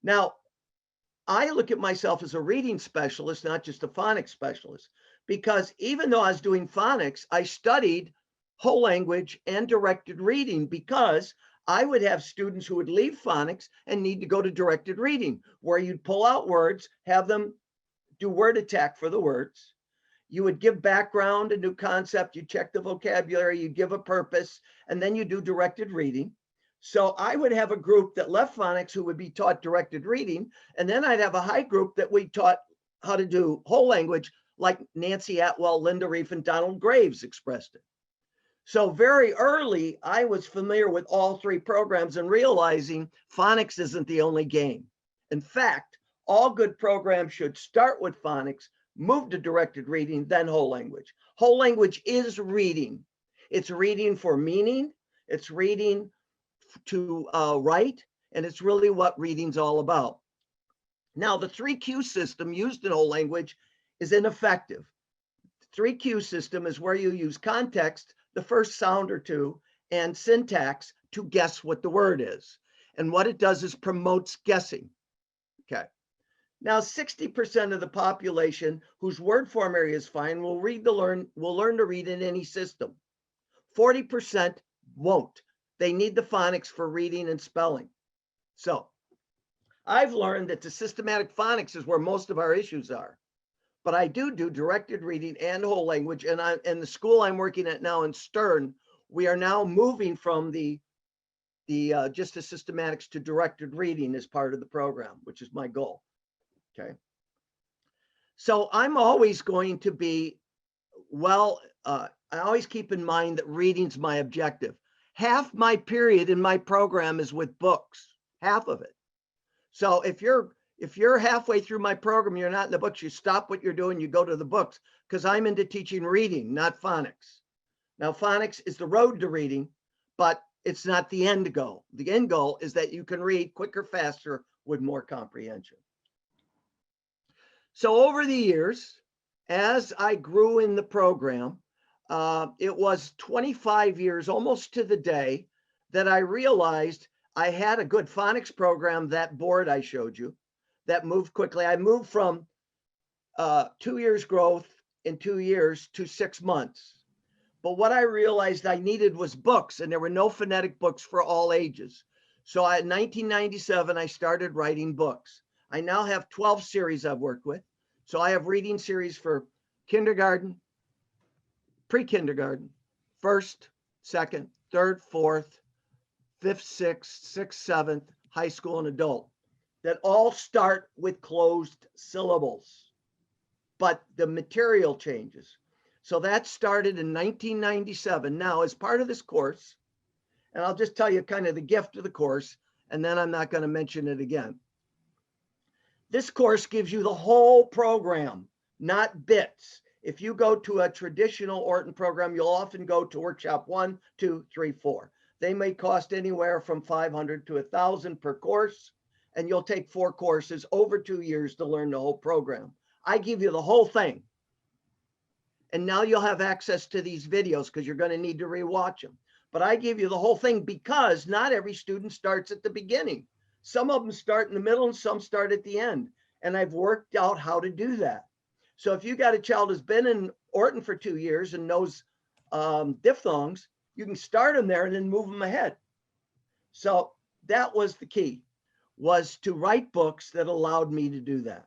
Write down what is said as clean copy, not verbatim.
Now, I look at myself as a reading specialist, not just a phonics specialist, because even though I was doing phonics, I studied whole language and directed reading, because I would have students who would leave phonics and need to go to directed reading, where you'd pull out words, have them do word attack for the words. You would give background, a new concept, you check the vocabulary, you give a purpose, and then you do directed reading. So I would have a group that left phonics who would be taught directed reading, and then I'd have a high group that we taught how to do whole language, like Nancy Atwell, Linda Reef, and Donald Graves expressed it. So very early, I was familiar with all three programs and realizing phonics isn't the only game. In fact, all good programs should start with phonics, move to directed reading, then whole language. Whole language is reading. It's reading for meaning. It's reading to write. And it's really what reading's all about. Now, the 3Q system used in whole language is ineffective. The 3Q system is where you use context, the first sound or two, and syntax to guess what the word is. And what it does is promotes guessing. Okay. Now, 60% of the population whose word form area is fine will learn to read in any system. 40% won't. They need the phonics for reading and spelling. So I've learned that the systematic phonics is where most of our issues are. But I do directed reading and whole language. And the school I'm working at now in Stern, we are now moving from the just the systematics to directed reading as part of the program, which is my goal. Okay. So I'm always going to be, I always keep in mind that reading's my objective. Half my period in my program is with books, half of it. So if you're halfway through my program, you're not in the books, you stop what you're doing, you go to the books, because I'm into teaching reading, not phonics. Now, phonics is the road to reading, but it's not the end goal. The end goal is that you can read quicker, faster, with more comprehension. So over the years, as I grew in the program, it was 25 years, almost to the day, that I realized I had a good phonics program, that board I showed you, that moved quickly. I moved from 2 years growth in 2 years to 6 months. But what I realized I needed was books, and there were no phonetic books for all ages. So in 1997, I started writing books. I now have 12 series I've worked with. So I have reading series for kindergarten, pre-kindergarten, first, second, third, fourth, fifth, sixth, seventh, high school, and adult, that all start with closed syllables, but the material changes. So that started in 1997. Now, as part of this course, and I'll just tell you kind of the gift of the course, and then I'm not going to mention it again. This course gives you the whole program, not bits. If you go to a traditional Orton program, you'll often go to workshop 1, 2, 3, 4. They may cost anywhere from $500 to $1,000 per course, and you'll take 4 courses over 2 years to learn the whole program. I give you the whole thing. And now you'll have access to these videos because you're going to need to rewatch them. But I give you the whole thing because not every student starts at the beginning. Some of them start in the middle and some start at the end. And I've worked out how to do that. So if you got a child who's been in Orton for 2 years and knows diphthongs, you can start them there and then move them ahead. So that was the key, was to write books that allowed me to do that.